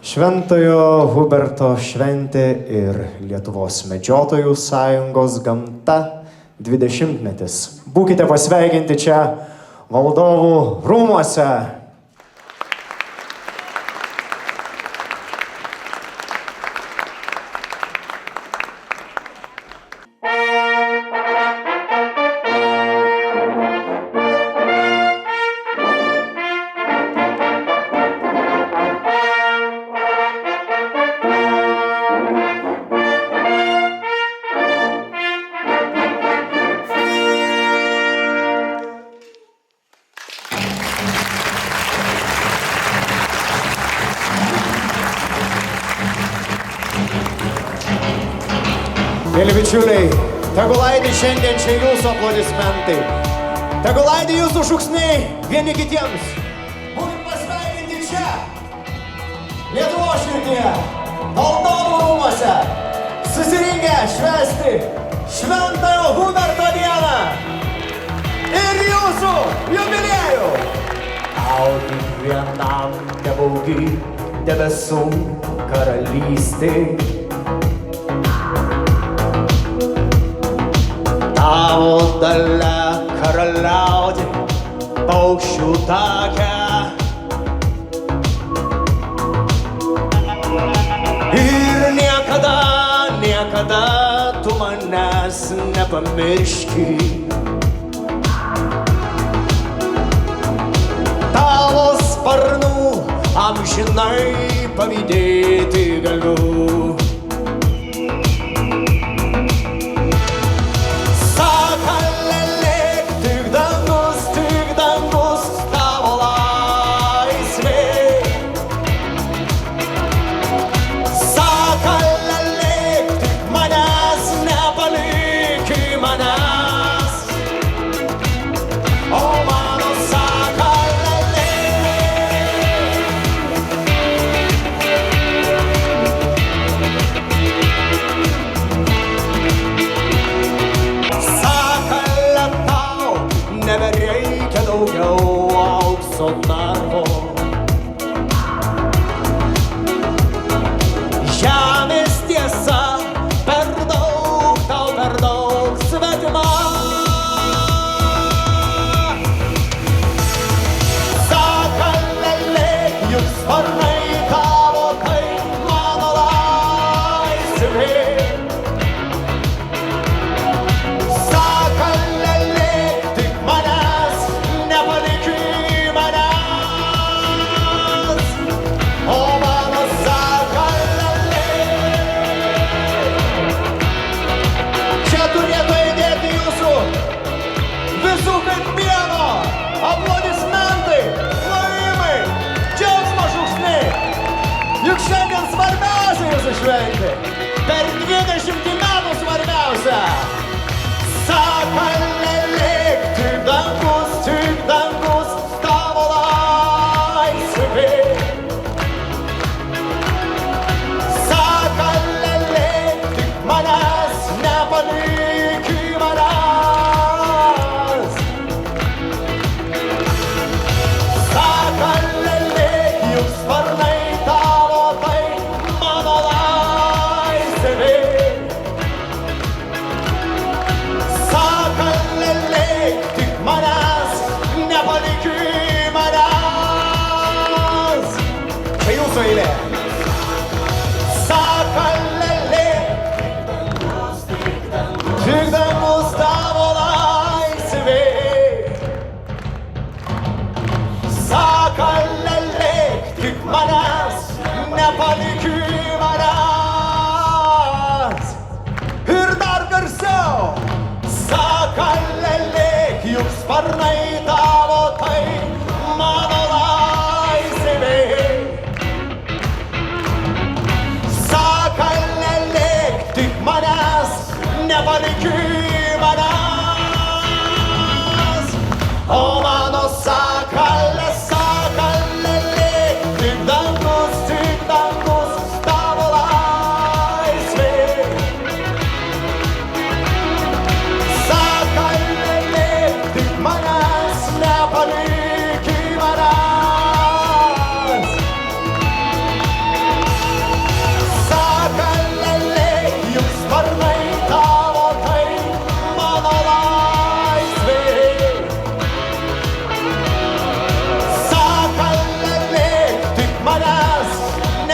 Šventojo Huberto šventė ir Lietuvos medžiotojų sąjungos gamta 20-metis. Būkite pasveikinti čia valdovų rūmuose. Mėly bičiuliai, tegul aidi šiandien čia jūsų aplodismentai. Tegul aidi jūsų šūksniai vieni kitiems. Būkit pasveikinti čia, Lietuvos širdyje, valdovų rūmuose, susirinkę švęsti Šventojo Huberto dieną ir jūsų jubiliejų. Tau kiekvienam tebaugi debesų karalystė. Tavo dalia karaliauti paukščių take. Ir niekada, niekada tu manęs nepamirški. Tavo sparnų amžinai pavydėti galiu. Nebereikia daugiau aukso narvo. Žemės tiesa per daug, tau per daug svetima. Sakalėlė, juk sparnai tavo kaip mano laisvė. Aplodismentai, plojimai, džiaugsmo šūksniai. Juk šiandien svarbiausia jūsų šventė. Per 20 metų svarbiausia. Sakalėlė, tik dangus, tavo laisvė. Sakalėlė, tik manęs nepalik į manęs.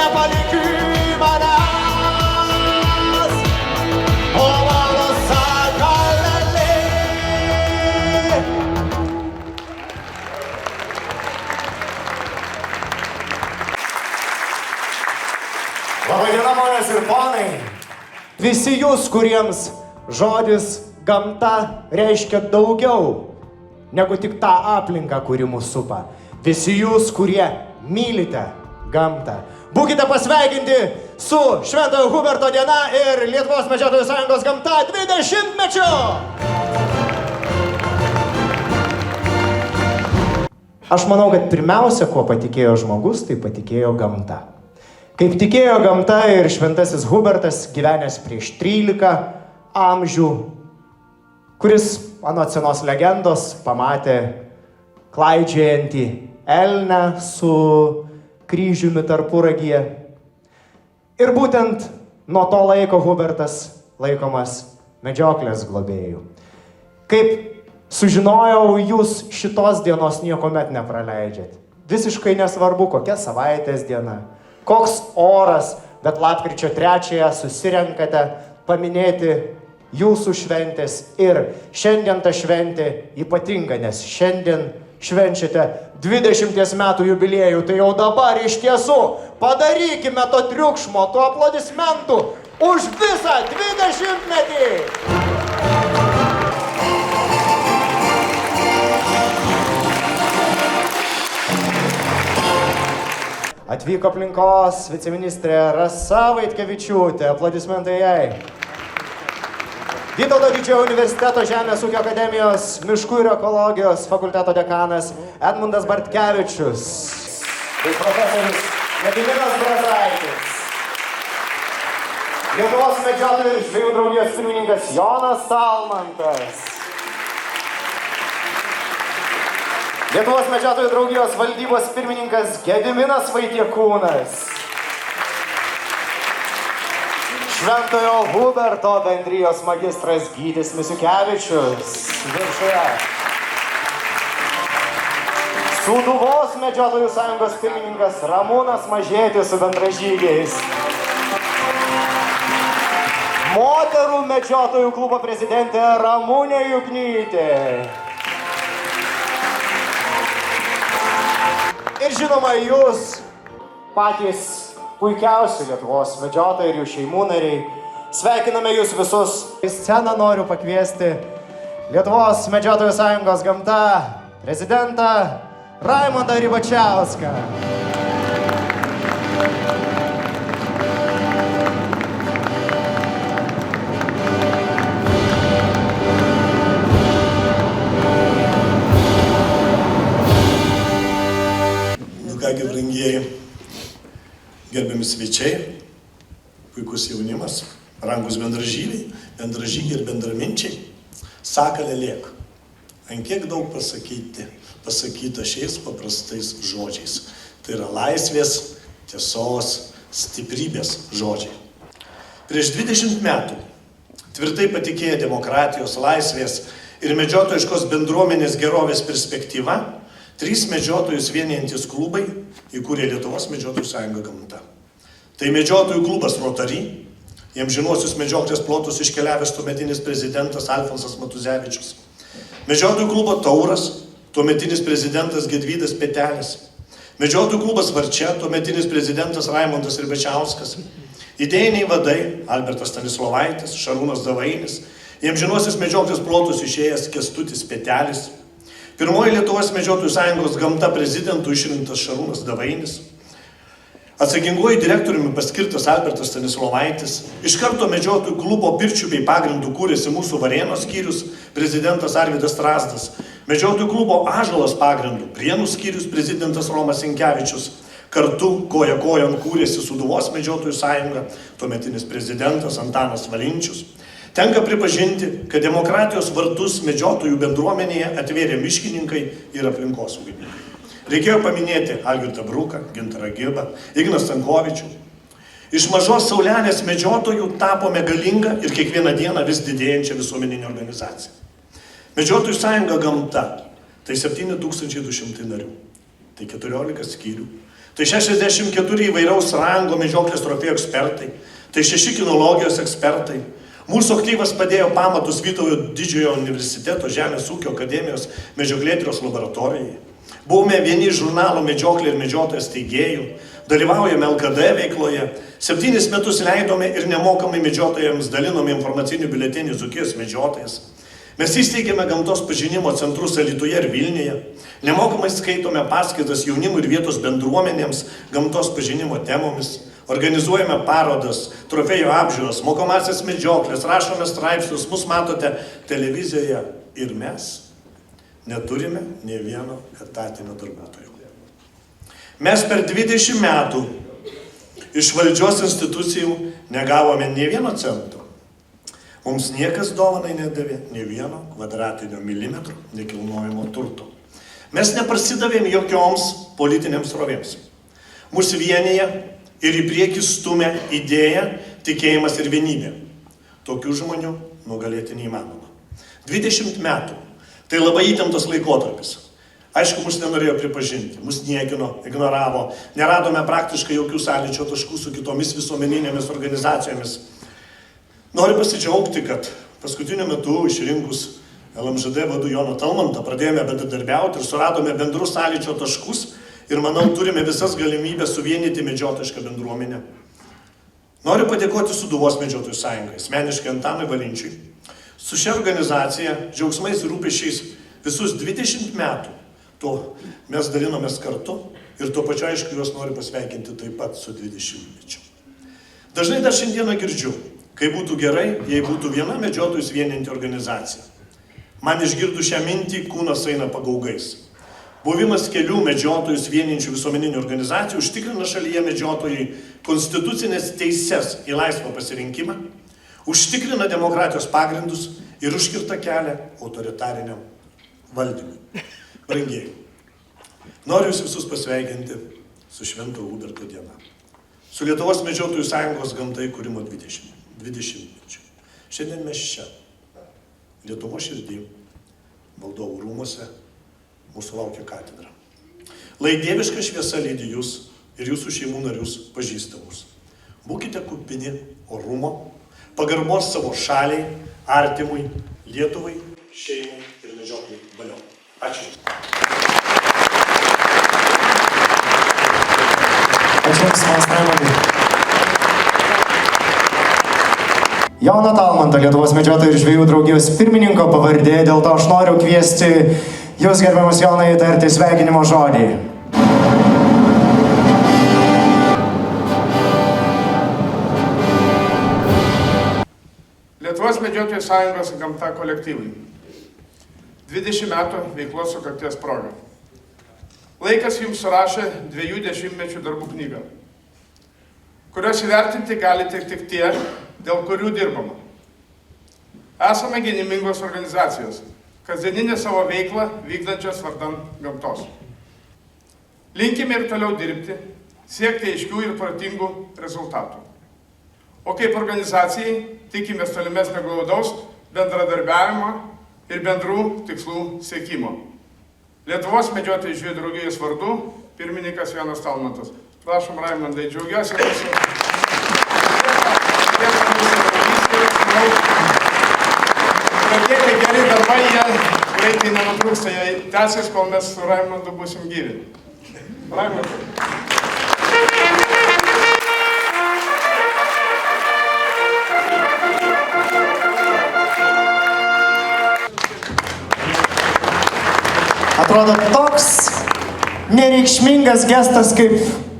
nepalikai manęs, o mano sakalėlė. Labai diena, ponės ir ponai. Visi jūs, kuriems žodis gamta reiškia daugiau negu tik tą aplinką, kuri mus supa. Visi jūs, kurie mylite gamtą. Būkite pasveikinti su Šventojo Huberto diena ir Lietuvos medžiotojų sąjungos gamta 20-mečiu! Aš manau, kad pirmiausia, kuo patikėjo žmogus, tai patikėjo gamta. Kaip tikėjo gamta ir šventasis Hubertas, gyvenęs prieš 13 amžių, kuris, anot senos legendos, pamatė klaidžiojantį elnią su kryžiumi tarpuragyje. Ir būtent nuo to laiko Hubertas laikomas medžioklės globėjų. Kaip sužinojau, jūs šitos dienos niekuomet nepraleidžiat. Visiškai nesvarbu, kokia savaitės diena, koks oras, bet lapkričio 3-ąją susirenkate paminėti jūsų šventės ir šiandien ta šventė ypatinga, nes šiandien švenčiate 20 metų jubiliejų, tai jau dabar iš tiesų padarykime to triukšmo, to aplodismentų už visą 20-metį! Atvyko aplinkos viceministrė Rasa Vaitkevičiūtė, aplodismentai jai. Vytauto Didžiojo universiteto Žemės ūkio akademijos miškų ir ekologijos fakulteto dekanas Edmundas Bartkevičius. Tai profesorius Gediminas Brazaitis. Lietuvos medžiotojų ir žvejų draugijos pirmininkas Jonas Salmantas. Lietuvos medžiotojų draugijos valdybos pirmininkas Gediminas Vaitiekūnas. Šventojo Huberto bendrijos magistras Gytis Misiukevičius. Viršuje. Sūduvos medžiotojų sąjungos pirmininkas Ramūnas Mažėtis su bendražygiais. Moterų medžiotojų klubo prezidentė Ramunė Juknytė. Ir žinoma, jūs patys puikiausi Lietuvos medžiotojai ir jų šeimų nariai. Sveikiname jūs visus. Į sceną noriu pakviesti Lietuvos medžiotojų sąjungos gamta prezidentą Raimondą Rybačiauską. Kągi, brangieji, gerbiami svečiai, puikus jaunimas, rangus bendražygiai ir bendraminčiai, sakalė liek. Ant kiek daug pasakyta šiais paprastais žodžiais. Tai yra laisvės, tiesos, stiprybės žodžiai. Prieš 20 metų tvirtai patikėję demokratijos, laisvės ir medžiotojiškos bendruomenės gerovės perspektyva, 3 medžiotojus vienijantis klubai įkūrė Lietuvos medžiotojų sąjunga gamta. Tai medžiotojų klubas Rotary, jam žinuosius medžioklės plotus iškeliavęs tuometinis prezidentas Alfonsas Matuzevičius. Medžiotojų klubo Tauras, tuometinis prezidentas Gedvydas Petelis. Medžiotojų klubas Varčia, tuometinis prezidentas Raimondas Rybačiauskas. Idėjiniai vadai Albertas Stanislovaitis, Šarūnas Davainis, jam žinuosius medžioklės plotus išėjęs Kęstutis Petelis. Pirmoji Lietuvos medžiotojų sąjungos gamta prezidentų išrinktas Šarūnas Davainis. Atsakinguoju direktoriumi paskirtas Albertas Stanislovaitis. Iš karto medžiotojų klubo Pirčiupiai pagrindų kūrėsi mūsų Varėnos skyrius, prezidentas Arvydas Strazdas. Medžiotojų klubo Ąžuolas pagrindų Prienų skyrius, prezidentas Romas Sinkevičius. Kartu koja kojon kūrėsi Sūduvos medžiotojų sąjunga, tuometinis prezidentas Antanas Valinčius. Tenka pripažinti, kad demokratijos vartus medžiotojų bendruomenėje atvėrė miškininkai ir aplinkosaugininkai. Reikėjo paminėti Algirdą Bruką, Gintarą Girbą, Igną Stankovičių. Iš mažos Saulelės medžiotojų tapome galingą ir kiekvieną dieną vis didėjančią visuomeninę organizaciją. Medžiotojų sąjunga gamta – tai 7200 narių, tai 14 skyrių, tai 64 įvairaus rango medžioklės trofėjų ekspertai, tai 6 kinologijos ekspertai. Mūsų aktyvas padėjo pamatus Vytauto Didžiojo universiteto Žemės ūkio akademijos medžioklėtyros laboratorijai. Buvome vieni iš žurnalo Medžioklė ir medžiotojas steigėjų, dalyvaujame LKD veikloje, 7 metus leidome ir nemokamai medžiotojams dalinome informacinių biuletenį Dzūkijos medžiotojas. Mes įsteigėme gamtos pažinimo centrus Alytuje ir Vilniuje, nemokamai skaitome paskaitas jaunimui ir vietos bendruomenėms gamtos pažinimo temomis, organizuojame parodas, trofėjų apžiūras, mokomasias medžioklės, rašome straipsnius, mus matote televizijoje ir mes neturime nė vieno etatinio darbuotojo. Mes per 20 metų iš valdžios institucijų negavome nė vieno cento. Mums niekas dovanai nedavė nė vieno kvadratinio milimetro nekilnojamo turto. Mes neprasidavėm jokioms politinėms srovėms. Mūsų vienyje ir į priekį stumia idėja, tikėjimas ir vienybė. Tokių žmonių nugalėti neįmanoma. 20 metų. Tai labai įtemptas laikotarpis. Aišku, mus nenorėjo pripažinti, mus niekino, ignoravo, neradome praktiškai jokių sąlyčio taškų su kitomis visuomeninėmis organizacijomis. Noriu pasidžiaugti, kad paskutiniu metu išrinkus LMŽD vadu Joną Talmantą pradėjome bendradarbiauti ir suradome bendrus sąlyčio taškus ir, manau, turime visas galimybės suvienyti medžiotojišką bendruomenę. Noriu padėkoti Sūduvos medžiotojų sąjungai, asmeniškai Antanui Valinčiui. Su šia organizacija, džiaugsmais ir rūpesčiais visus 20 metų to mes dalinomės kartu ir tuo pačiu, aišku, juos noriu pasveikinti taip pat su 20-mečiu. Dažnai dar šiandieną girdžiu, kai būtų gerai, jei būtų viena medžiotojus vieninti organizacija. Man išgirdus šią mintį, kūnas eina pagaugais. Buvimas kelių medžiotojus vieninčių visuomeninių organizacijų užtikrina šalyje medžiotojai konstitucinės teises į laisvą pasirinkimą, užtikrina demokratijos pagrindus ir užkirta kelią autoritariniam valdymui. Brangieji, noriu jūs visus pasveikinti su Švento Huberto diena. Su Lietuvos medžiotojų sąjungos gamta įkūrimo 20-mečiu. Šiandien mes čia, Lietuvos širdį, valdovų rūmuose, mūsų laukia katedra. Lai dieviška šviesa lydi jūs ir jūsų šeimų narius pažįstamus. Būkite kupini orumo, pagarbos savo šaliai, artimui, Lietuvai, šeimai ir medžioklei valio. Ačiū. Ačiū Jums, Mas Raimondai. Joną Talmantą, Lietuvos medžiotojų ir žvejų draugijos pirmininko pavardė, dėl to aš noriu kviesti Jūs, gerbiamas Jonai, tarti sveikinimo žodį. Lietuvos medžiotojų sąjungos gamta kolektyvai. 20 metų veiklos sukakties proga. Laikas jums surašė 20 mečių darbų knygą, kurios įvertinti galite tik tie, dėl kurių dirbama. Esame gynybingos organizacijos, kasdieninę savo veiklą vykdančios vardan gamtos. Linkime ir toliau dirbti, siekti aiškių ir protingų rezultatų. O kaip organizacijai tikimės tolimesnio glaudaus bendradarbiavimo ir bendrų tikslų siekimo. Lietuvos medžiotojų žvejų draugijos vardu pirmininkas Jonas Talmantas. Prašom, Raimondai, džiaugiuosi mūsų. Tokie geri darbai, jie greitai nenutrūksta, jie tęsis, kol mes su Raimondu būsim gyvi. Raimondai. Atrodo toks nereikšmingas gestas, kaip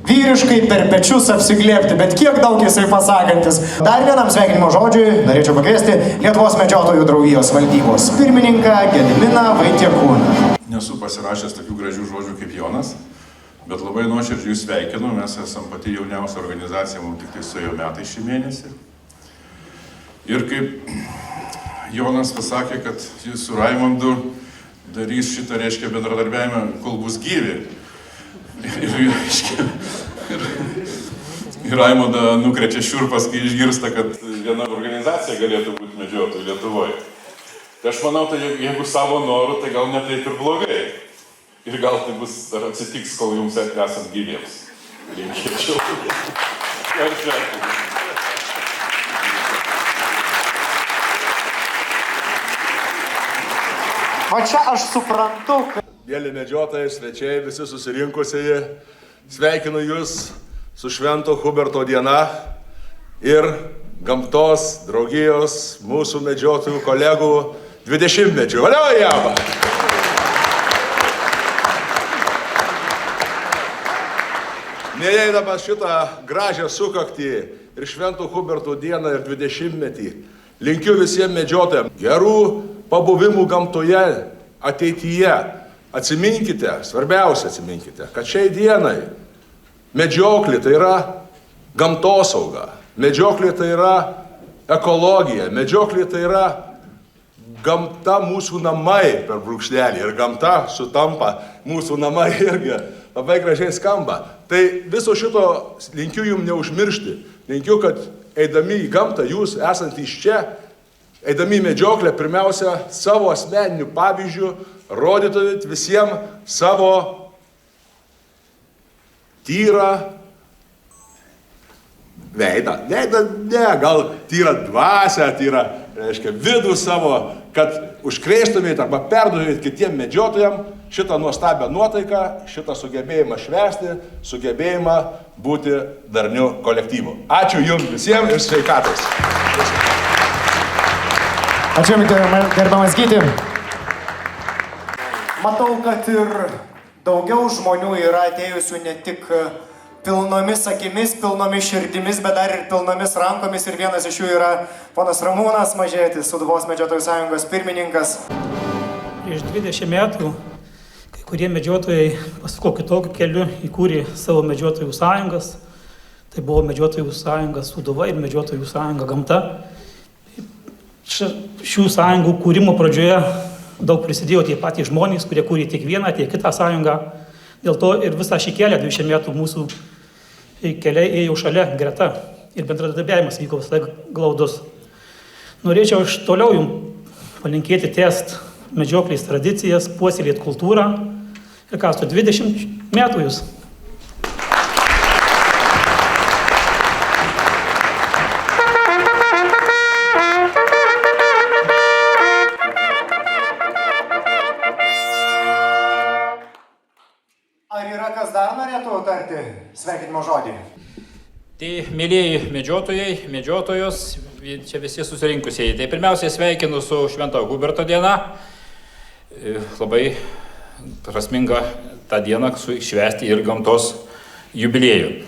vyriškai per pečius apsiglėbti, bet kiek daug jisai pasakantis. Dar vienam sveikinimo žodžiui norėčiau pakviesti Lietuvos medžiotojų draugijos valdybos pirmininką Gediminą Vaitiekūną. Nesu pasirašęs tokių gražių žodžių kaip Jonas, bet labai nuoširdžiai jūs sveikinu, mes esam pati jauniausia organizacija, mums tik tai suėjo metai šį mėnesį. Ir kaip Jonas pasakė, kad jis su Raimondu darys šitą, reiškia, bendradarbiavimą, kol bus gyvi. Ir Raimondą nukrečia šiurpas, kai išgirsta, kad viena organizacija galėtų būti medžiotojų Lietuvoje. Tai aš manau, tai jeigu savo norų, tai gal ne taip ir blogai. Ir gal tai bus, ar atsitiks, kol jums esant gyviems. linkėčiau. Ir šventų. O čia aš suprantu, kad... Mėly medžiotojai, svečiai, visi susirinkusieji, sveikinu Jūs su Švento Huberto diena ir gamtos draugijos mūsų medžiotojų kolegų 20-mečių. Valio jama! Neįeidamas šitą gražią sukaktį ir Švento Huberto dieną ir 20-metį, linkiu visiems medžiotojams gerų pabuvimų gamtoje ateityje. Atsiminkite, svarbiausia atsiminkite, kad šiai dienai medžioklė tai yra gamtosauga, medžioklė tai yra ekologija, medžioklė tai yra gamta mūsų namai per brūkšnelį ir gamta sutampa mūsų namai irgi labai gražiai skamba. Tai viso šito linkiu jums neužmiršti, linkiu, kad eidami į gamtą jūs esant iš čia, eidami į medžioklę, pirmiausia savo asmeniniu pavyzdžiu rodytumėt visiems savo tyrą veidą. Veidą ne, gal tyrą dvasią, tyrą, reiškia, vidų savo, kad užkrėstumėt arba perduotumėt kitiem medžiotojam šitą nuostabią nuotaiką, šitą sugebėjimą švęsti, sugebėjimą būti darniu kolektyvu. Ačiū jums visiems ir sveikatos. Ačiū, gerbiamas Gyti. Matau, kad ir daugiau žmonių yra atėjusių ne tik pilnomis akimis, pilnomis širdimis, bet dar ir pilnomis rankomis. Ir vienas iš jų yra ponas Ramūnas Mažėtis, Sūduvos medžiotojų sąjungos pirmininkas. Prieš 20 metų kai kurie medžiotojai pasuko kitokiu keliu, įkūrė savo medžiotojų sąjungas. Tai buvo medžiotojų sąjunga Sūduva ir medžiotojų sąjunga Gamta. Šių sąjungų kūrimo pradžioje daug prisidėjo tie patys žmonės, kurie kūrė tiek vieną, tiek kitą sąjungą. Dėl to ir visą šį kelią 20 metų mūsų keliai ėjo šalia, greta. Ir bendradarbiavimas vyko visai glaudus. Norėčiau aš toliau jums palinkėti tęsti medžioklės tradicijas, puoselėti kultūrą. Ir ką, su 20 metų jūs. Ar yra kas dar norėtų tarti sveikinimo žodį? Tai, mėlyjeji medžiotojai, medžiotojos, čia visi susirinkusieji. Tai pirmiausiai sveikinu su Švento Huberto diena. Labai prasminga tą dieną švęsti ir gamtos jubiliejų.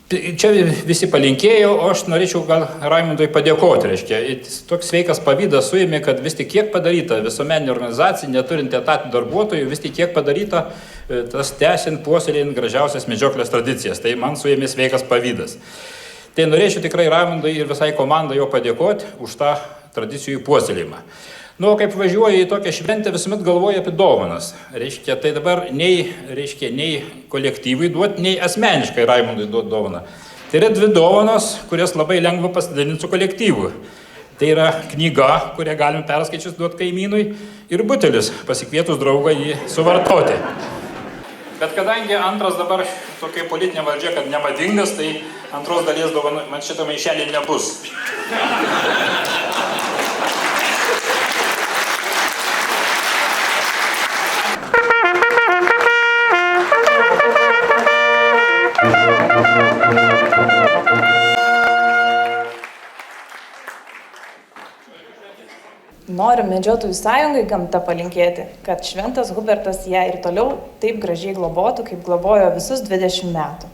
Čia visi palinkėjo, o aš norėčiau gal Raimundui padėkoti, reiškia. Toks sveikas pavydas suėmė, kad vis tik kiek padaryta visuomeninė organizacija, neturint etatinių darbuotojų, vis tik kiek padaryta tas tęsiant, puoselėjant gražiausias medžioklės tradicijas. Tai man suėmė sveikas pavydas. Tai norėčiau tikrai Raimundui ir visai komandai jo padėkoti už tą tradicijų puoselėjimą. Nu, kaip važiuoju į tokią šventę, visuomet galvoju apie dovanas. Reiškia, tai dabar nei kolektyvui duoti, nei asmeniškai Raimundui duoti dovaną. Tai yra 2 dovanos, kurias labai lengva pasidalinti su kolektyvu. Tai yra knyga, kurią galim perskaičius duoti kaimynui, ir butelis, pasikvietus draugą jį suvartoti. Bet kadangi antras dabar tokia politinė valdžia, kad nemadingas, tai antros dalies dovanų man šitą maišelį nebus. Noriu medžiotojų sąjungai Gamta palinkėti, kad Šventas Hubertas ją ir toliau taip gražiai globotų, kaip globojo visus 20 metų.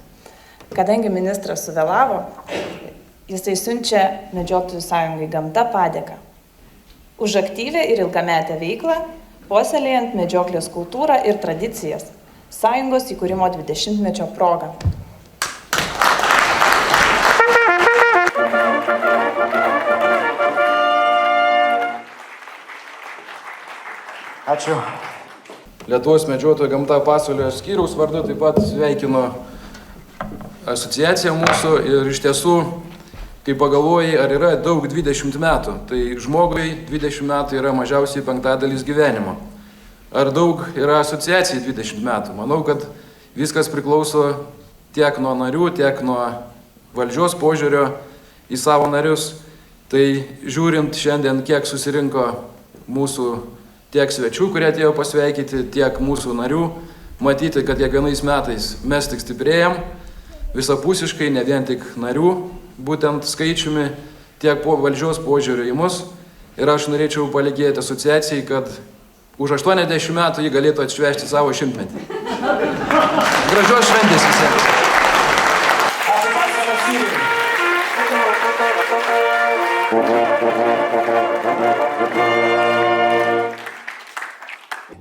Kadangi ministras suvėlavo, jisai siunčia medžiotojų sąjungai Gamta padėką už aktyvę ir ilgametę veiklą, puoselėjant medžioklės kultūrą ir tradicijas sąjungos įkūrimo 20-mečio proga. Ačiū. Lietuvos medžiotojų Gamta pasaulio skyriaus vardu taip pat sveikinu asociaciją mūsų ir iš tiesų, kai pagalvojai, ar yra daug 20 metų, tai žmogui 20 metų yra mažiausiai 5/5 gyvenimo. Ar daug yra asociacijai 20 metų? Manau, kad viskas priklauso tiek nuo narių, tiek nuo valdžios požiūrio į savo narius. Tai žiūrint šiandien, kiek susirinko mūsų tiek svečių, kurie atėjo pasveikyti, tiek mūsų narių, matyti, kad kiekvienais metais mes tik stiprėjam, visapusiškai, ne vien tik narių, būtent skaičiumi, tiek po valdžios požiūriu į mus. Ir aš norėčiau palinkėti asociacijai, kad už 80 metų jį galėtų atšvęsti savo 100-metį. Gražios šventės visiems.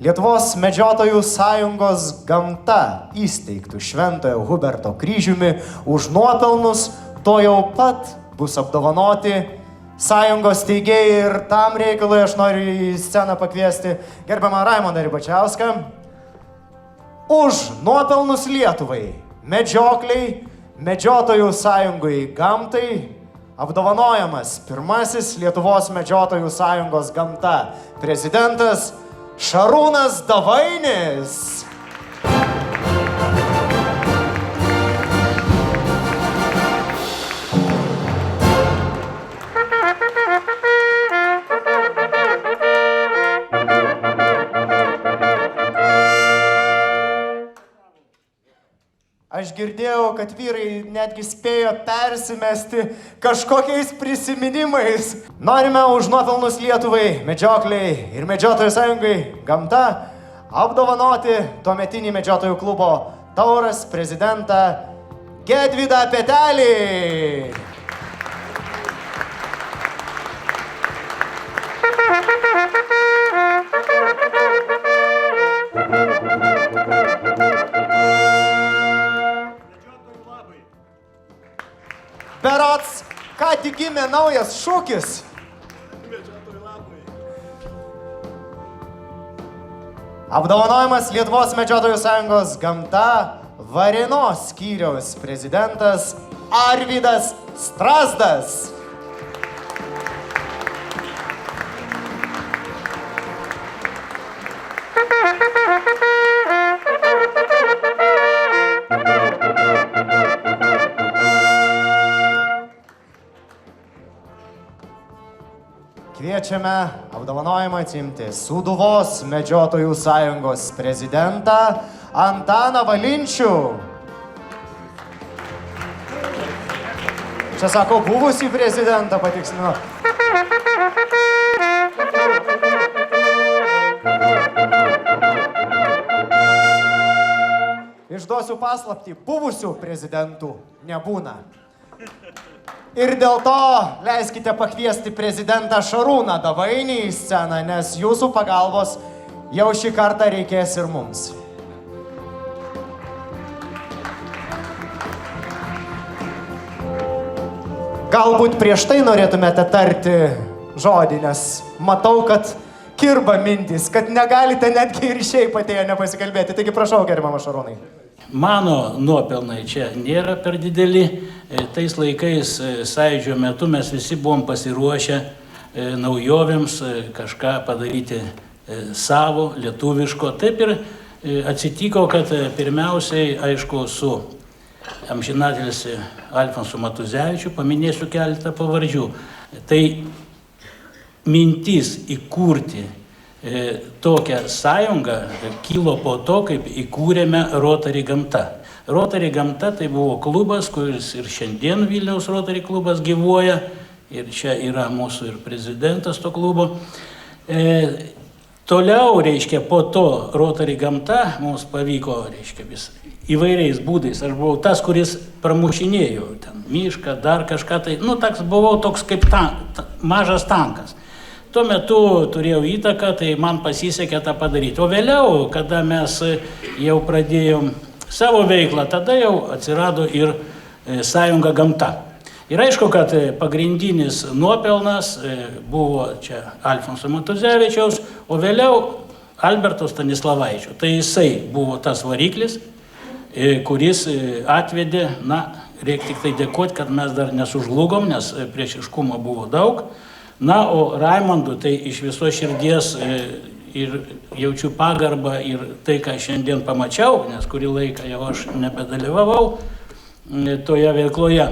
Lietuvos medžiotojų sąjungos gamta įsteigtų Šventojo Huberto kryžiumi už nuopelnus to jau pat bus apdovanoti sąjungos steigėjai ir tam reikalui aš noriu į sceną pakviesti gerbiamą Raimondą Ribačiauską. Už nuopelnus Lietuvai, medžiokliai, medžiotojų sąjungai gamtai apdovanojamas pirmasis Lietuvos medžiotojų sąjungos gamta prezidentas Šarūnas Davainis. Aš girdėjau, kad vyrai netgi spėjo persimesti kažkokiais prisiminimais. Norime už nuopelnus Lietuvai, medžiokliai ir medžiotojų sąjungai gamta apdovanoti tuometinį medžiotojų klubo Tauras prezidentą Gedvydą Petelį. Berods, ką tik gimė naujas šūkis. Apdovanojimas Lietuvos medžiotojų sąjungos gamta Varėnos skyriaus prezidentas Arvydas Strazdas. Kviečiame apdovanojimą atsiimti Sūduvos medžiotojų sąjungos prezidentą Antaną Valinčių. Čia sako buvusį prezidentą, patiksinu. Išduosiu paslaptį, buvusių prezidentų nebūna. Ir dėl to leiskite pakviesti prezidentą Šarūną Davainį į sceną, nes jūsų pagalbos jau šį kartą reikės ir mums. Galbūt prieš tai norėtumėte tarti žodį, nes matau, kad kirba mintys, kad negalite netgi ir šiaip atėję nepasikalbėti. Taigi prašau, gerbiamas Šarūnai. Mano nuopelnai čia nėra per dideli. Tais laikais sąjūdžio metu mes visi buvom pasiruošę naujovėms kažką padaryti savo, lietuviško. Taip ir atsitiko, kad pirmiausiai, aišku, su amžinatilsi Alfonsu Matuzevičiu paminėsiu keletą pavardžių. Tai mintis įkurti tokią sąjungą kilo po to, kaip įkūrėme Rotary gamta. Rotary gamta tai buvo klubas, kuris ir šiandien Vilniaus Rotary klubas gyvuoja, ir čia yra mūsų ir prezidentas to klubo. Toliau, reiškia, po to Rotary gamta mums pavyko, reiškia, vis įvairiais būdais. Aš buvau tas, kuris pramušinėjo ten mišką, dar kažką tai, buvau toks kaip mažas tankas. Tuo metu turėjau įtaką, tai man pasisekė tą padaryti. O vėliau, kada mes jau pradėjom savo veiklą, tada jau atsirado ir sąjunga gamta. Ir aišku, kad pagrindinis nuopelnas buvo čia Alfonso Matuzevičiaus, o vėliau Alberto Stanislavaičio. Tai jisai buvo tas variklis, kuris atvedė, reikia tik tai dėkoti, kad mes dar nesužlugom, nes priešiškumo buvo daug. O Raimondų tai iš viso širdies ir jaučiu pagarbą ir tai, ką šiandien pamačiau, nes kurį laiką jau aš nebedalyvavau toje veikloje,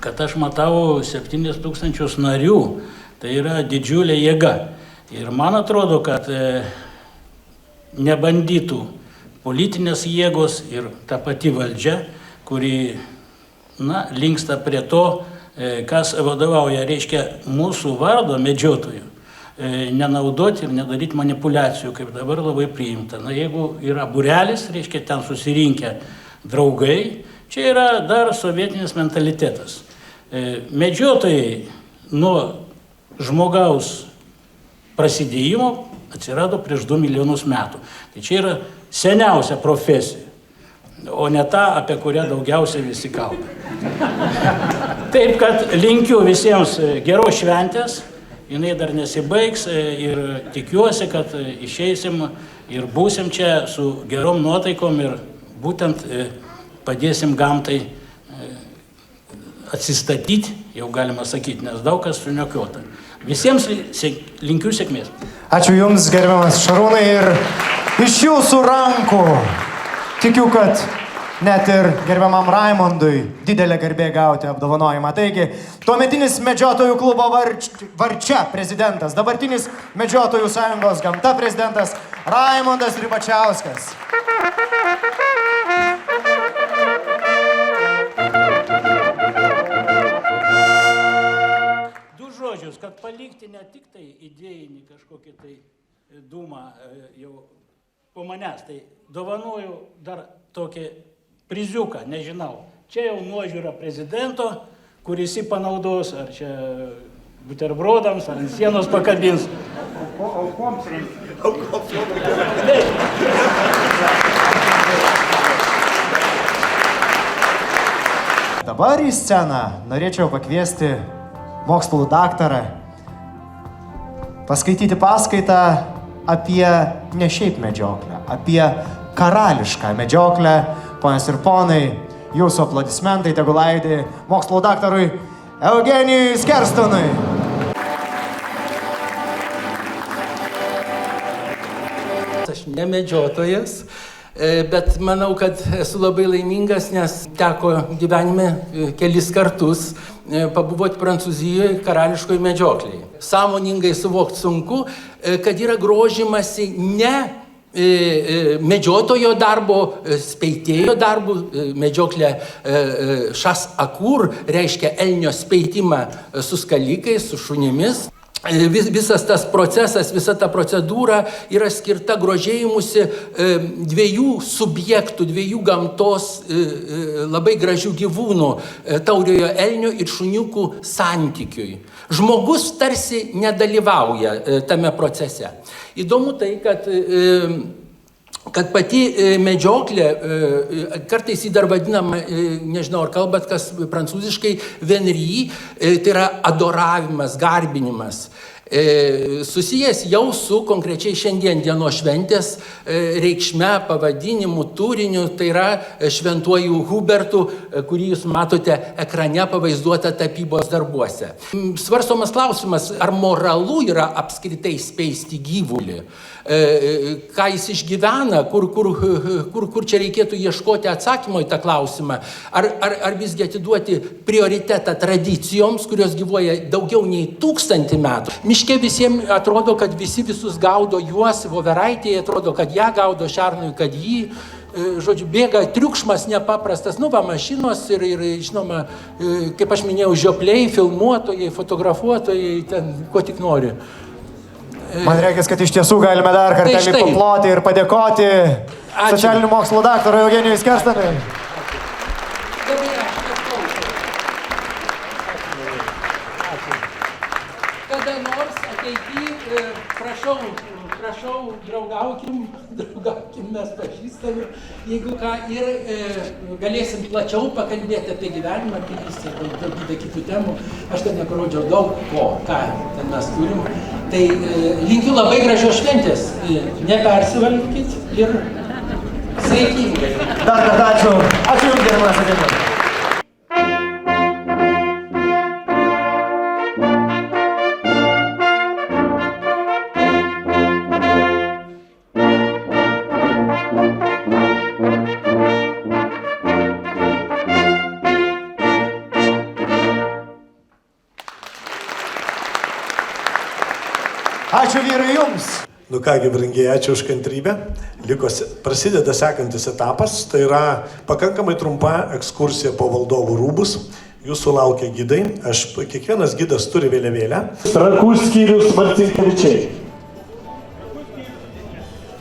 kad aš matau 7000 narių, tai yra didžiulė jėga. Ir man atrodo, kad nebandytų politinės jėgos ir ta pati valdžia, kuri linksta prie to, kas vadovauja, reiškia mūsų vardo medžiotojų, nenaudoti ir nedaryti manipulacijų, kaip dabar labai priimta. Jeigu yra būrelis, reiškia ten susirinkę draugai, čia yra dar sovietinis mentalitetas. Medžiotojai nuo žmogaus prasidėjimo atsirado prieš 2 milijonus metų. Tai čia yra seniausia profesija, o ne ta, apie kurią daugiausiai visi kalba. Taip, kad linkiu visiems geros šventės, jinai dar nesibaigs ir tikiuosi, kad išeisim ir būsim čia su gerom nuotaikom ir būtent padėsim gamtai atsistatyti, jau galima sakyti, nes daug kas suniokiota. Visiems linkiu sėkmės. Ačiū Jums, gerbiamas Šarūnai, ir iš Jūsų rankų tikiu, kad net ir gerbiamam Raimondui didelė garbė gauti apdovanojimą. Taigi, tuometinis medžiotojų klubo Varčia prezidentas, dabartinis medžiotojų sąjungos Gamta prezidentas Raimondas Ribačiauskas. Žodžius, kad palikti ne tik tai idėjinį kažkokį tai dūmą jau po manęs, tai dovanoju dar tokį priziuką, nežinau. Čia jau nuožiūra prezidento, kuris jį panaudos, ar čia buterbrodams, ar ant sienos pakabins. Aukoms reikia. Dabar į sceną norėčiau pakviesti mokslų daktarą paskaityti paskaitą apie ne šiaip medžioklę, apie karališką medžioklę. Ponios ir ponai, jūsų aplodismentai tegul aidi mokslų daktarui Eugenijui Skerstonui. Aš ne medžiotojas, bet manau, kad esu labai laimingas, nes teko gyvenime kelis kartus pabuvoti Prancūzijoje karališkoje medžioklėje. Sąmoningai suvokti sunku, kad yra grožimasi ne medžiotojo darbo, speitėjo darbo, medžioklė šas akur, reiškia elnio speitimą su skalikais, su šunimis. Visas tas procesas, visa ta procedūra yra skirta grožėjimusi dviejų subjektų, dviejų gamtos labai gražių gyvūnų, tauriojo elnio ir šuniukų santykiui. Žmogus tarsi nedalyvauja tame procese. Įdomu tai, kad pati medžioklė, kartais jį dar vadinama, nežinau ar kalbat kas prancūziškai, venry, tai yra adoravimas, garbinimas. Susijęs jau su konkrečiai šiandien dienos šventės reikšme, pavadinimu, turiniu, tai yra šventuoju Hubertu, kurį jūs matote ekrane pavaizduotą tapybos darbuose. Svarstomas klausimas, ar moralu yra apskritai speisti gyvulį, ką jis išgyvena, kur čia reikėtų ieškoti atsakymo į tą klausimą, ar visgi atiduoti prioritetą tradicijoms, kurios gyvuoja daugiau nei 1000 metų. Miške visiems atrodo, kad visi visus gaudo juos, voveraitėje atrodo, kad ją gaudo, šernui, kad jį, žodžiu, bėga triukšmas nepaprastas, mašinos ir, žinoma, kaip aš minėjau, žiopliai, filmuotojai, fotografuotojai, ten, ko tik nori. Man reikia, kad iš tiesų galime dar kartelį paploti ir padėkoti socialinių mokslų daktarui Eugenijui Skerstonui. Kada nors ateity, prašau, draugaukim, mes pažįstami, jeigu ką, ir galėsim plačiau pakalbėti apie gyvenimą, apie visą daugybę kitų temų. Aš ten neparodžiau daug ko, ką ten mes turim. Tai linkiu labai gražios šventės, nepersivalgykit ir sveikingai. Dar kartą ačiū. Ačiū Jums, gerbiamas Eugenijus. Ačiū vyrai jums. Nu kągi, brangieji, ačiū už kantrybę. Prasideda sekantis etapas, tai yra pakankamai trumpa ekskursija po valdovų rūbus. Jūsų laukia gidai, kiekvienas gidas turi vėliavėlę. Trakų skyrius Marcinkevičiai.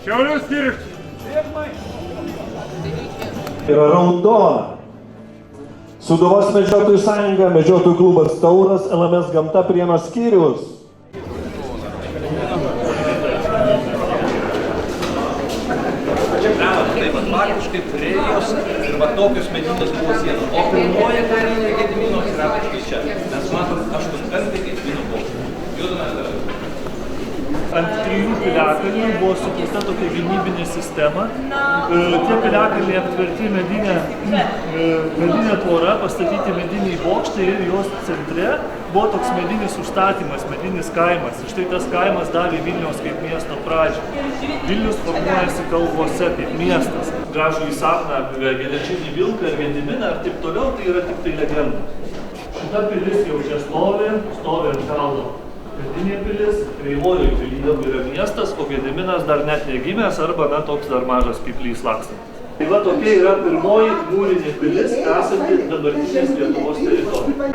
Šiaulių skyrius. Yra raudona. Sūduvos medžiotojų sąjunga, medžiotojų klubas Tauras, LMS Gamta Prienų skyrius. Faktiškai prierijos ir va tokios medinės buvo sienos. O pirmoji karinė Gedimino atsirado štai čia. Mes matom 8-5 Gedimino bokštą. Judame dar. Ant 3 piliakalnių buvo sukurta tokia gynybinė sistema. Tie piliakalniai aptverti medinė tvora, pastatyti mediniai bokštai ir jos centre buvo toks medinis užstatymas, medinis kaimas. Ir štai tas kaimas davė Vilniaus kaip miesto pradžią. Vilnius formuojasi kalvose kaip miestas. Gražų į sapną apie geležinį vilką ir Gediminą ir taip toliau, tai yra tik tai legenda. Šita pilis jau čia stovi ant kalno. Medinė pilis, Kreivojoje pilyje yra miestas, o Gediminas dar net negimęs arba toks dar mažas piplys lakstantis. Tai va tokia yra pirmoji mūrinė pilis, esanti dabartinės Lietuvos teritorijoje.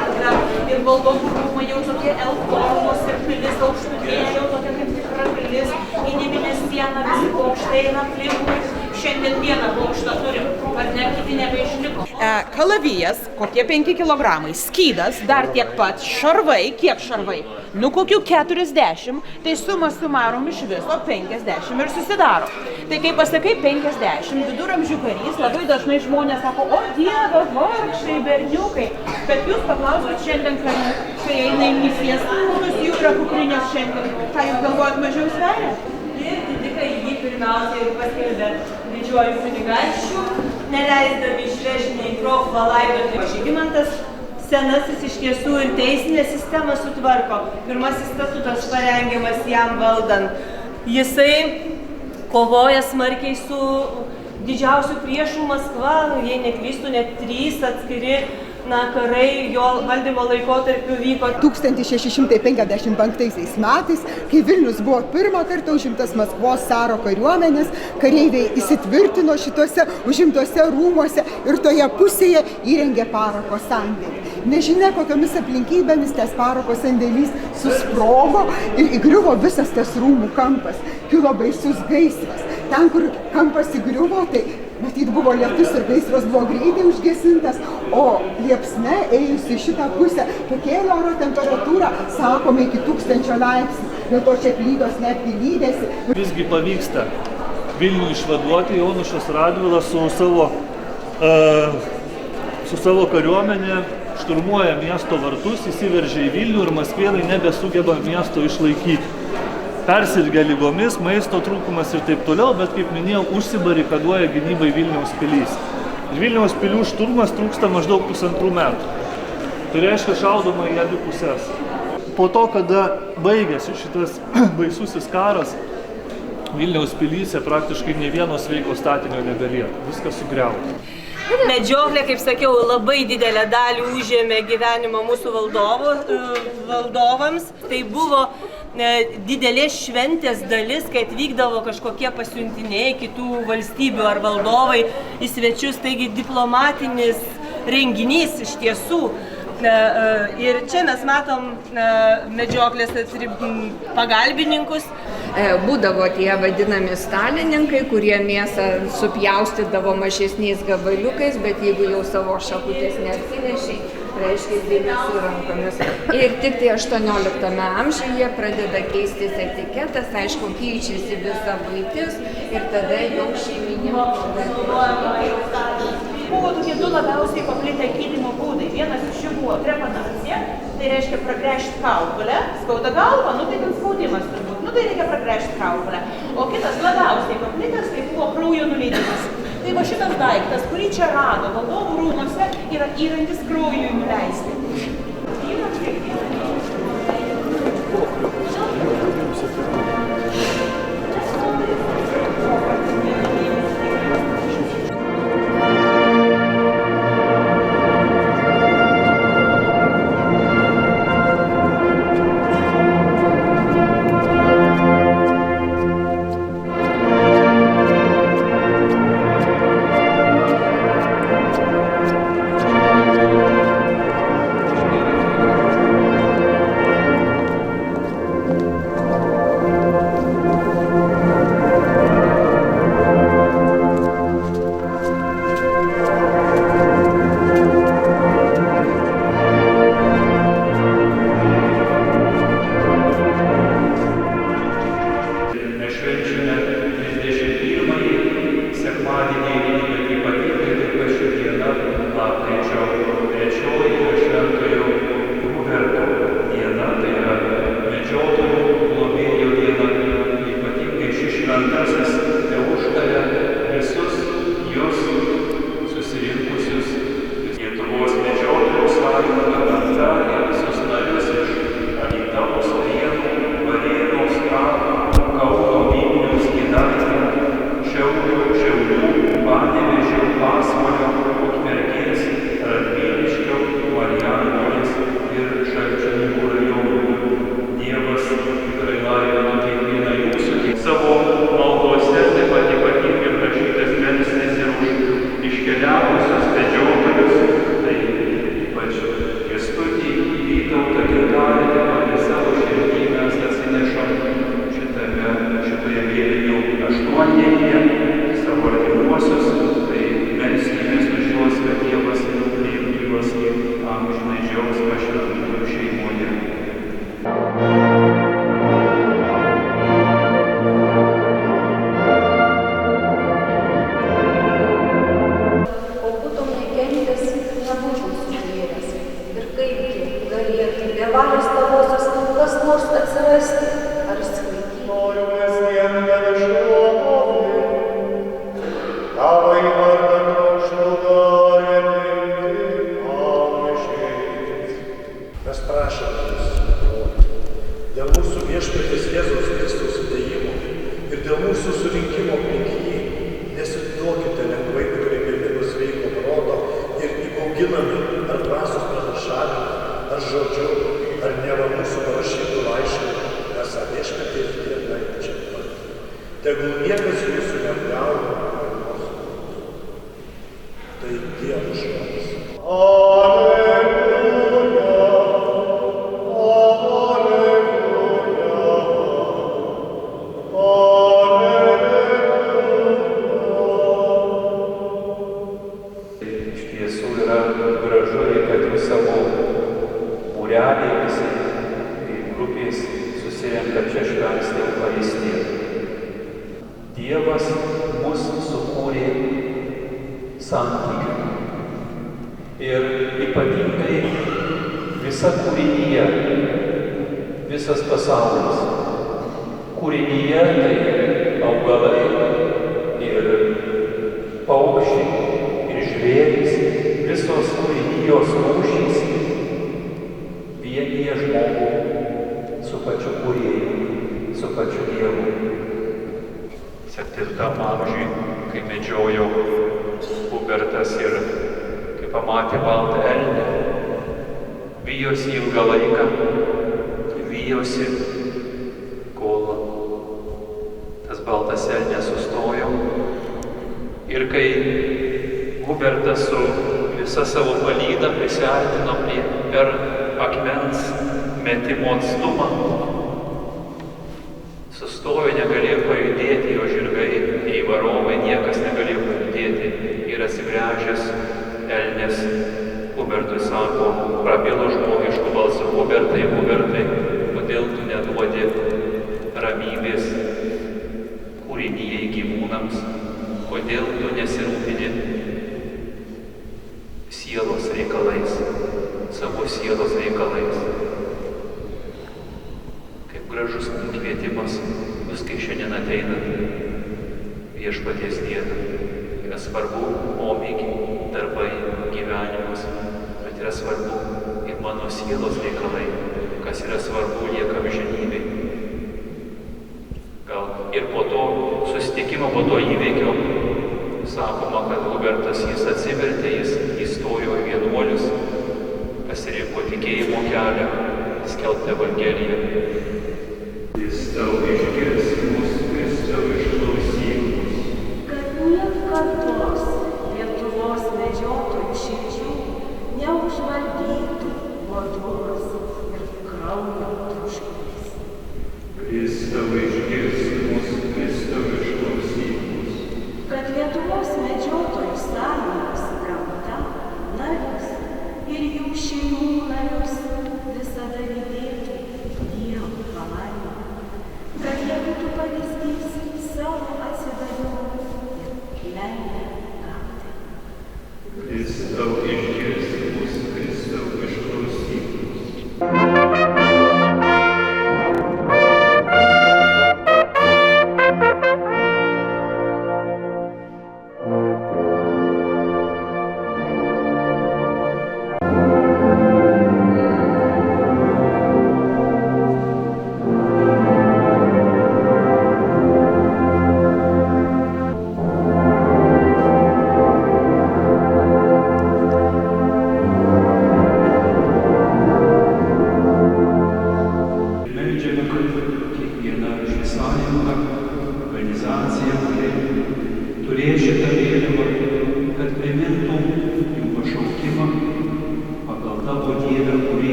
Ir valdovų rūmai jau tokie L-formos ir pilis aukštutėje, jau tokia kaip tikra pilis, gynyminė siena, visi bokštai eina aplinkui. Šiandien vieną bokštą turim, ar ne, kiti nebeišliko. Kalavijas, kokie 5 kilogramai, skydas, dar tiek pat, šarvai, kiek šarvai? Nu, kokių 40, tai suma sumarom iš viso 50 ir susidaro. Tai kai pasakai 50, viduramžių karys, labai dažnai žmonės sako, o Dieve, vargšai, berniukai. Bet jūs paklausot šiandien karių, kai eina į misijas, kokios jų yra kuprinės šiandien, ką jūs galvojat mažiau sveria? Ir didikai jį pirmiausiai ir paskelbė didžiuoju kunigaikščiu, neleisdami išvežti į Krokuvą laidoti. Žygimantas senasis iš tiesų ir teisinę sistemą sutvarko. Pirmasis statutas parengiamas jam valdant. Jisai kovoja smarkiai su didžiausiu priešu Maskva, jei neklystų, net 3 atskiri karai jo valdymo laikotarpiu vyko. 1655 metais, kai Vilnius buvo pirmą kartą užimtas Maskvos caro kariuomenės, kareiviai įsitvirtino šituose užimtuose rūmuose ir toje pusėje įrengė parako sandėlį. Nežinia, kokiomis aplinkybėmis tas parako sandėlys susprogo ir įgriuvo visas tas rūmų kampas. Kilo baisus gaisras. Ten, kur kampas įgriuvo, tai matyt buvo lietus ir gaisras buvo greitai užgesintas, o liepsna ėjusi į šitą pusę pakėlė oro temperatūrą, sakome, iki 1000 laipsnių. Dėl to čia plytos netgi lydėsi. Visgi pavyksta Vilnių išvaduoti. Jonušas Radvilas su savo kariuomenė šturmuoja miesto vartus, įsiveržia į Vilnių ir maskvėnai nebesugeba miesto išlaikyti. Persirgia ligomis, maisto trūkumas ir taip toliau, bet, kaip minėjau, užsibarikaduoja gynybai Vilniaus pilys. Ir Vilniaus pilių šturmas trūksta maždaug 1,5 metų. Tai reiškia šaudoma į abi pusės. Po to, kada baigėsi šitas baisusis karas, Vilniaus pilyse praktiškai nei vieno sveiko statinio nebelieka. Viskas sugriauta. Medžioklė, kaip sakiau, labai didelę dalį užėmė gyvenimo mūsų valdovams. Tai buvo didelės šventės dalis, kai atvykdavo kažkokie pasiuntiniai kitų valstybių ar valdovai į svečius. Taigi diplomatinis renginys iš tiesų. Ir čia mes matom medžioklės pagalbininkus. Būdavo tie vadinami stalininkai, kurie mėsą supjaustydavo mažesniais gabaliukais, bet jeigu jau savo šakutės neatsinešiai, reiškia dėmesį rankomis. Ir tik tai 18 amžiuje pradeda keistis etiketas, aišku, keičiasi visa buitis ir tada jau šeimininkai. Buvo tokie 2 labiausiai paplitę gydymo būdai. Vienas iš jų buvo trepanacija, tai reiškia pragręžti kaukolę, skauda galva, tai ten skaudimas turbūt, tai reikia pragręžti kaukolę. O kitas labiausiai paplitęs, tai buvo kraujo nuleidimas. Tai va šitas daiktas, kurį čia rado valdovų rūmuose, yra įrankis kraujui nuleisti. amžinai džiaugsmą šventųjų šeimoje. O būtum nekentęs, nebūtum sutvėręs. Ir kaipgi galėtų dievalius tavosios kas nors atsirasti ar išsilaikyti. Noriu kasdien nebešlovoti, tavai vardą krokštų garbinti amžiais. Mes prašome Jūs, dėl mūsų viešpaties Jėzaus Kristaus atėjimo ir dėl mūsų surinkimo aplink jį, nesiduokite lengvai nukreipiami sveiko proto ir įbauginami ar dvasios pranašavimą, ar žodžiu, ar neva mūsų parašytų laiškų, esą viešpaties diena čia pat. Tegul niekas Jūsų neapgauna ar mūsų. Tai Dievo žodis. Dievas mus sukūrė santykių. Ir ypatingai visa kūrinija, visas pasaulis. Kūrinija tai augalai ir paukščiai ir žvėrys, visos kūrinijos rūšys vienyje žmogų su pačiu kūrėju, su pačiu Dievu. 7 amžiui, kai medžiojo Hubertas ir kai pamatė baltą elnią, vijosi ilgą laiką, vijosi, kol tas baltas elnias sustojo. Ir kai Hubertas su visa savo palyda prisiartino per akmens metimo atstumą, sustojo, negalėjo pajudėti, jo žirgai, nei varovai, niekas negalėjo pajudėti. Ir atsigręžęs elnias Hubertui sako, prabilo žmogišku balsu: Hubertai, Hubertai, kodėl tu neduodi ramybės kūrinijai gyvūnams, kodėl tu nesirūpini sielos reikalais, savo sielos reikalais. Gražus kvietimas, jūs kai šiandien ateina viešpaties diena. Yra svarbu pomėgiai, darbai, gyvenimas, bet yra svarbu ir mano sielos reikalai, kas yra svarbu lieka amžinybei. Gal ir po to susitikimo, po to įvykio, sakoma, kad Hubertas jis atsivertė, jis įstojo į vienuolius, pasirinko tikėjimo kelią, skelbti Evangeliją. Kristau išgirsk mus, Kristau išklausyk mus. Kad niekados Lietuvos medžiotojų širdžių neužvaldytų godumas ir kraujo troškulys. Kristau išgirsk mus, Kristau išklausyk mus. Kad Lietuvos medžiotojų sąjungos gamta, narius ir jų šeimų narius visada lydėtų Dievo palaima. Kad jie būtų pavyzdys savo atsidavimo ir meilė gamtai. Kristau išgirsk mus, Kristau išklausyk mus.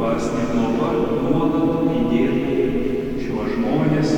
dvasinė globa nuolat lydėtų šiuos žmonės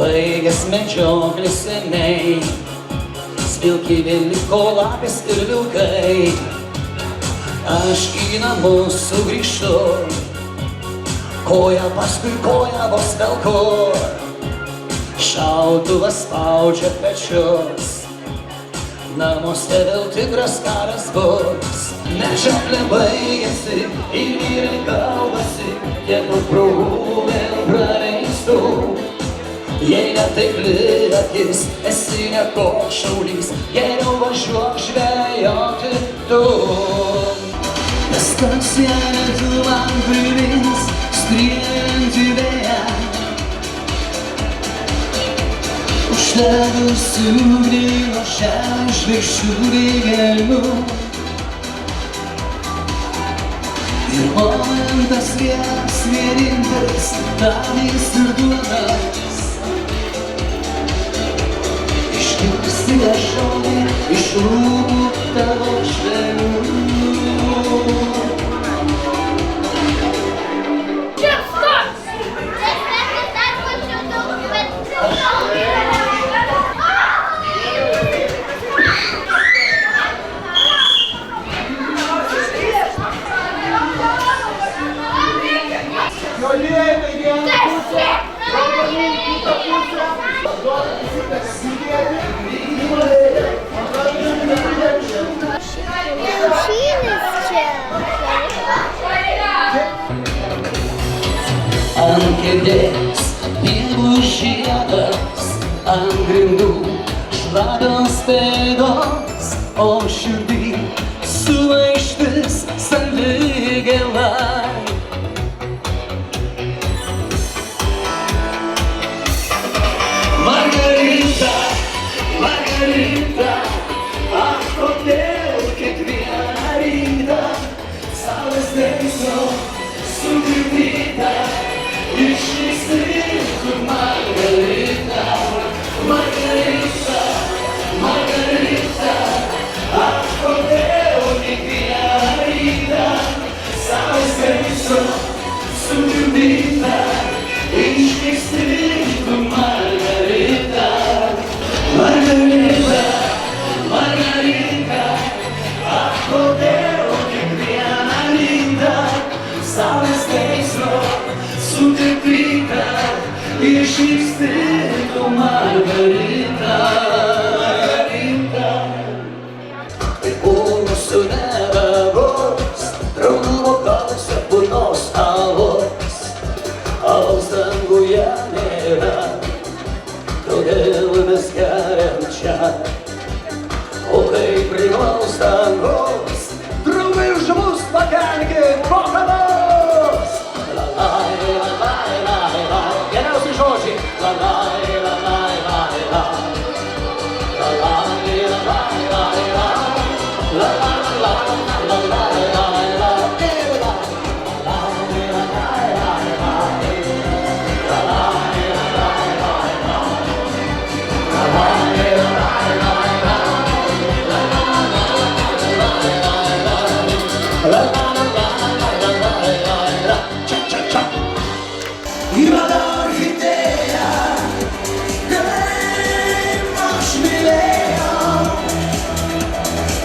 Baigęs medžioklės seniai, smilkyvė liko lapės ir vilkai. Aš į namus sugrįžtu, koja paskui koja vos velku. Šautuvas spaudžia pečius, namuose vėl tikras karas bus. Medžioklė baigėsi ir vyrai kalbasi, kiek daug progų vėl praleistų. Jei ne taip akis, esi ne koks šaulys, geriau važiuok žvejoti tu. Nes kas jei tu man primins skriejantį vėją, uždegusi ugnį nuo žemės žvaigždžių vėgėlių. Ir momentas vienintelis, tavys ir duotas. Išgirsti žodį iš lūpų tavo švelnių. Ant kėdės pievų žiedas, ant grindų šlapios pėdos, o širdį sumaištis saldi gėlai. Margarita, Margarita, aš kodėl kiekvieną rytą saulės dėmesio sutrikdyta. Išvystytų Margarita, Margarita, Margarita, aš kodėl kiekvieną rytą saulės dėmesio sutrikdyta. Išvystytų Margarita, Margarita, Margarita, aš kodėl kiekvieną rytą saulės dėmesio sutrikdyta. Išvystytų Margarita, Margarita. Tai mūsų nebebus, draugo kalse burnos avos. Alaus danguje nėra, todėl mes geriam čia. O kai priklaus dangus, draugai už mus pakelkit bokalus. La-lai, la-lai, la-lai, geriausi žodžiai. La-lai, la-lai, la-lai, la-lai, la-lai, la-lai, la-lai, la-lai, la-lai. Juoda orchidėja, kaip aš mylėjau,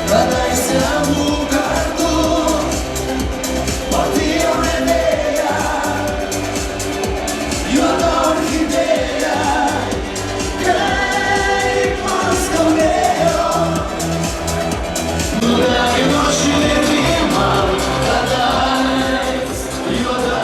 kadaise abu kartu, patyrėm vedėją. Juoda orchidėja, kaip man skaudėjo, nudegino širdį man kadais. Juoda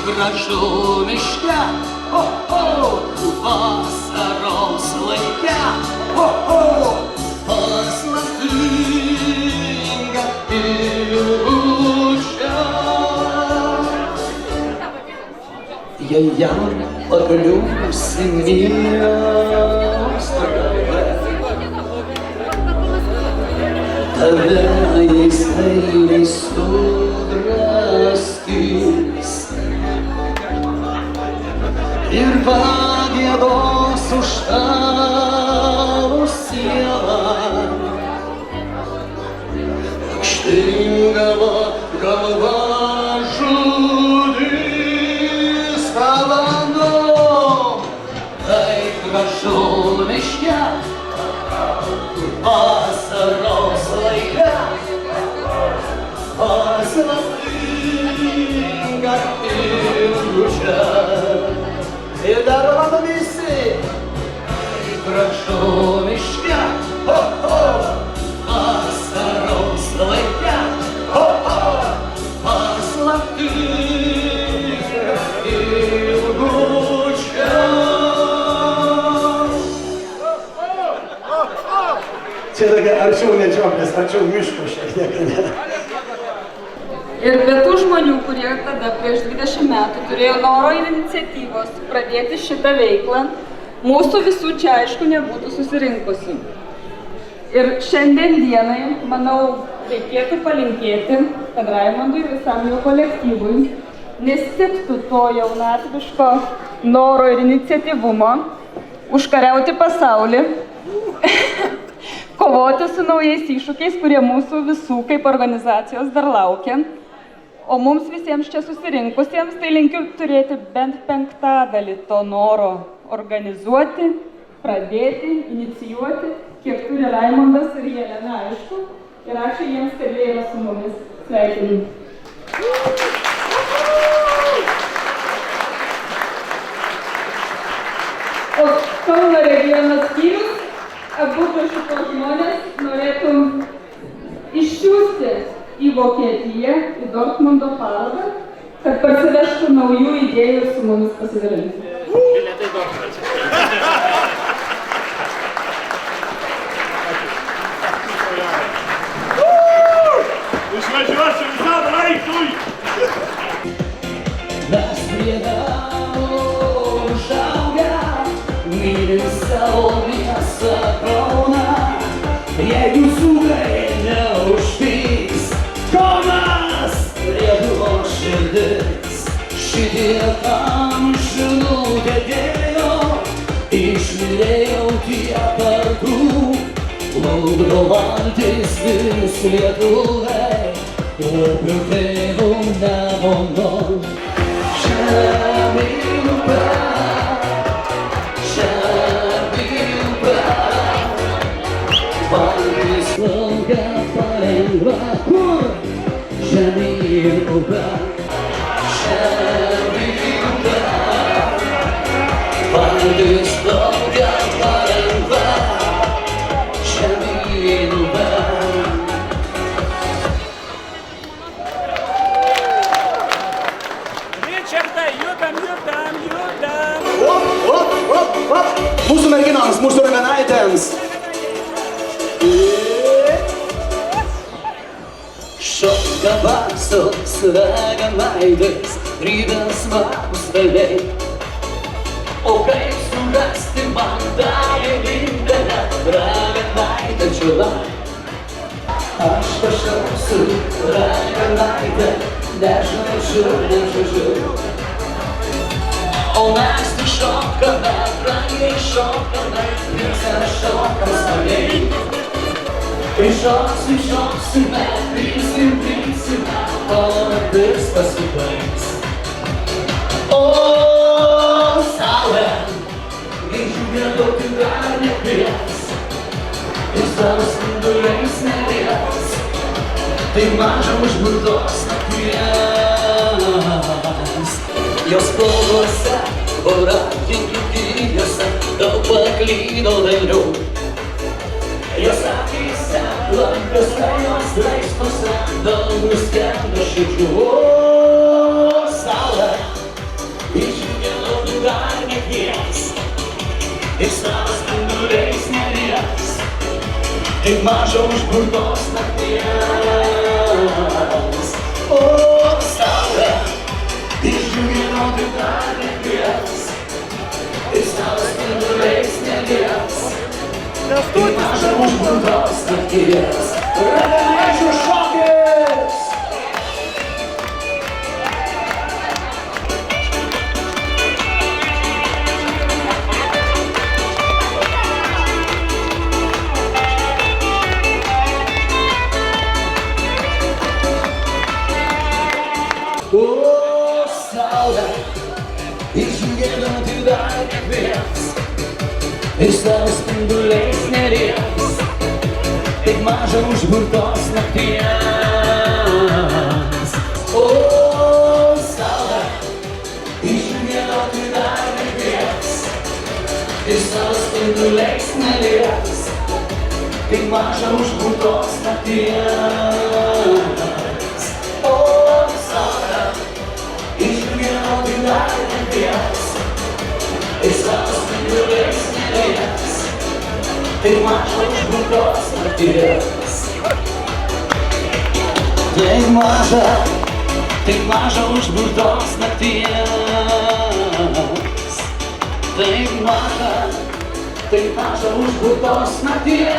gražu miške, jei jam pakliūsi miesto gale. Tave jais meiliai sudraskys ir pagiedos už tavo sielą. Lakštingala galva žudys valandom, taip gražu miške, vasaros laike, paslaptinga ilgučia. Ir dar mano visi, taip gražu miške, ho, ho, vasaros laike, ho, ho, paslaptinga ilgučia. Čia tokia arčiau medžioklės, arčiau miško šiek tiek. Ir be tų žmonių, kurie tada prieš 20 metų turėjo noro ir iniciatyvos pradėti šitą veiklą, mūsų visų čia aišku nebūtų susirinkusi. Ir šiandien dienai, manau, reikėtų palinkėti, kad Raimondui ir visam jo kolektyvui nestiktų to jaunatviško noro ir iniciatyvumo užkariauti pasaulį, kovoti su naujais iššūkiais, kurie mūsų visų kaip organizacijos dar laukia. O mums visiems čia susirinkusiems tai linkiu turėti bent 5% to noro organizuoti, pradėti, inicijuoti, kiek turi Raimondas ir Jelena, aišku. Ir ačiū jiems, kad jie yra su mumis. Sveikinu. O Kauno regiono skyrius abu šitos žmonės norėtum išsiųsti į Vokietiją, į Dortmundo parodą, kad parsivežtų naujų idėjų su mumis pasidalinti. Bilietai Dortmundas. Išvažiuosim visam laikui! Mes prie namo užaugę, mylim savo miestą Kauną. Jeigu dzūkai neužpys, Kaunas Lietuvos širdis. Šitiek amžių nukentėjo, išmylėjau tiek kartų. Plukdo valtis vis lietuviai, upių tėvų nemono. Žemė upė, valtis plaukia palengva, kur žemyn upė. Žemyn upė, valtis plaukia palengva, žemyn upė. Ričardai, judam! Mūsų merginoms, mūsų raganaitėms. Šoka vasos raganaitės, rytas smagus vėliai. O kaip surasti man tą vienintelę raganaitę čiulai? Aš pašauksiu raganaitę, nežaidžiu. O mes tik šokame, brangiai šokame, visą šokam smagiai. Iššoksime, prisime, kol vis pasibaigs. O saulė, išgirdoti dar nekvies, ir savo spinduliais nelies, tai maža užburtos nakties. Jos spalvose, voratinkių gyviuose, daug paklydo dailių. Jos akyse, lankose, jos raistuose, daug nuskendo širdžių. O saulė, išgirdoti dar nekvies, ir savo spinduliais nelies, tik maža užburtos nakties. O saulė, išgirdoti dar nekvies. Kaip maža užburtos nakties raganaičių šokis. O saulė, išgiedant į dar kvės, ir savo spinduliais nelies, taip maža užburtos nakties. O saulė, išgiedant į dar kvės, ir savo spinduliais nelies, taip maža užburtos nakties. Taip maža užburtos nakties. Taip maža užburtos nakties. Taip maža užburtos nakties.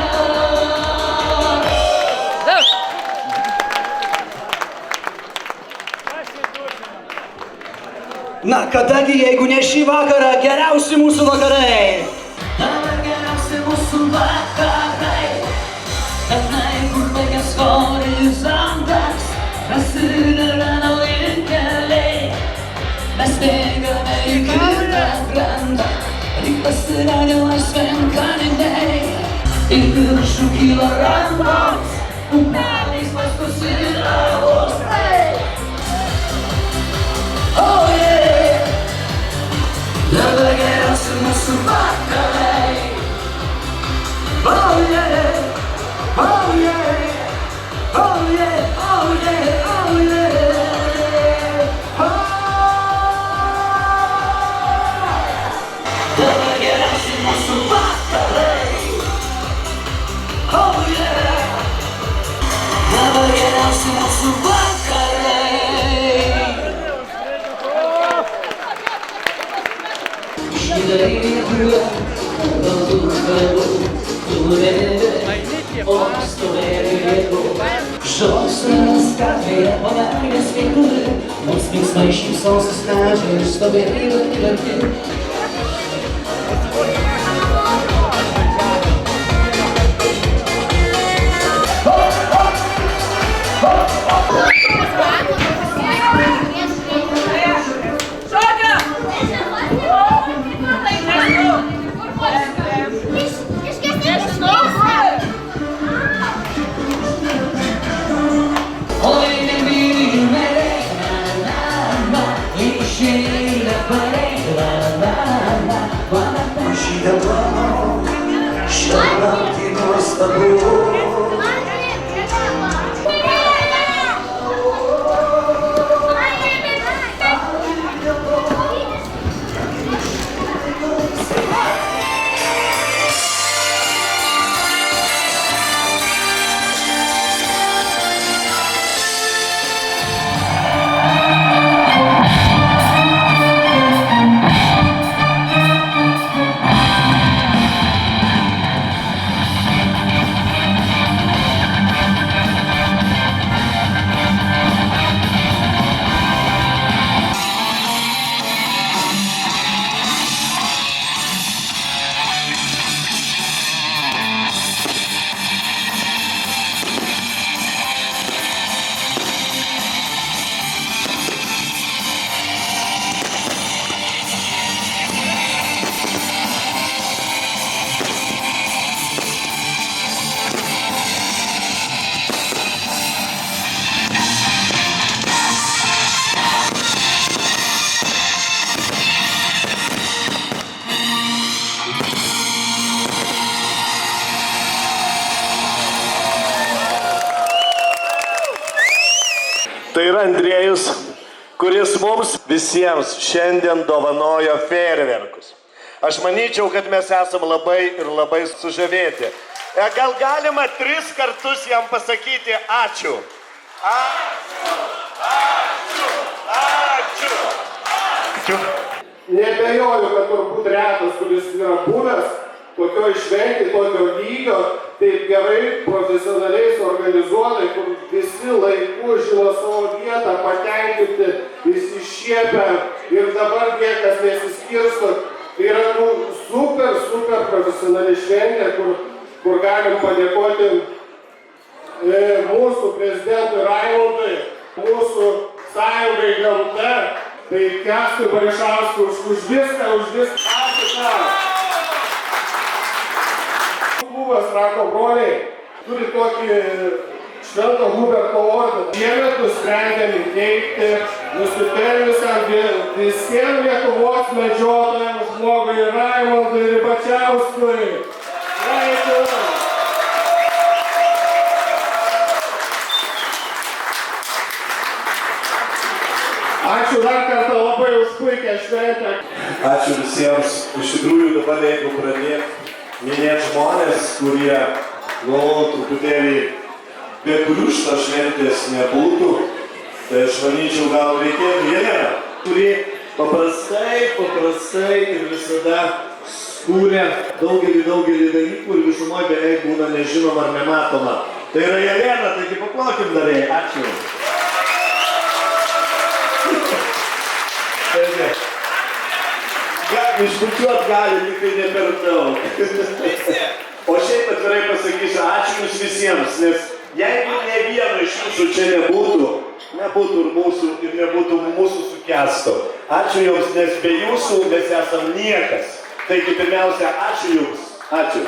Na, kadagi, jeigu ne šį vakarą, geriausi mūsų vakarai. Dabar geriausi mūsų vakarai. Tenai, kur baigias horizontas, prasideda nauji keliai. Mes bėgame į kitą krantą, lyg pasidarė laisvėn kaliniai. Į viršų kyla rankos, upeliais vaiskus ir avos. Oh yeah! Dabar geriausi mūsų vakarai. Oh yeah! Oh yeah! Oh yeah! Oh yeah! Oh yeah! Dabar geriausi mūsų vakarai. Oh yeah! Dabar geriausi mūsų vakarai. Žosnas gatvėje po meilės veikli, mums linksmai šypsosis medžiai ir stovėti arti. Tai yra Andriejus, kuris mums visiems šiandien dovanojo fejerverkus. Aš manyčiau, kad mes esam labai ir labai sužavėti. Gal galima 3 kartus jam pasakyti ačiū. Ačiū, ačiū, ačiū, ačiū. Nebejoju, kad turbūt retas, kuris yra buvęs tokioj šventėj, tokio lygio, taip gerai, profesionaliai suorganizuotai, kur visi laiku žino savo vietą, patenkinti, visi šiepia ir dabar niekas nesiskirsto. Tai yra super profesionali šventė, kur galim padėkoti mūsų prezidentui Raimondui, mūsų sąjungai Gamta, tai Kęstui Barišauskui už viską. Ačiū tau. Buvęs Rako broliai turi tokį Švento Huberto ordiną. Šiemet nusprendėm įteikti nusipelniusiam visiems Lietuvos medžiotojams žmogui Raimondui Ribačiauskui. Sveikinu! Ačiū dar kartą labai už puikią šventę. Ačiū visiems. Iš tikrųjų dabar jeigu pradėti minėti žmonės, kurie, truputėlį be kurių šitos šventės nebūtų, tai aš manyčiau, gal reikėtų vieną, kurie paprastai ir visada kūrė daugelį dalykų ir visumoje beveik būna nežinoma ar nematoma. Tai yra Jelena, taigi paplaukim darėjai. Ačiū. Išbučiuot gali, tik tai ne per daug. O šiaip atvirai pasakysiu, ačiū jums visiems, nes jeigu ne vieno iš jūsų čia nebūtų ir mūsų, ir nebūtų mūsų su Kęstu. Ačiū jums, nes be jūsų mes esam niekas. Taigi pirmiausia, ačiū jums. Ačiū.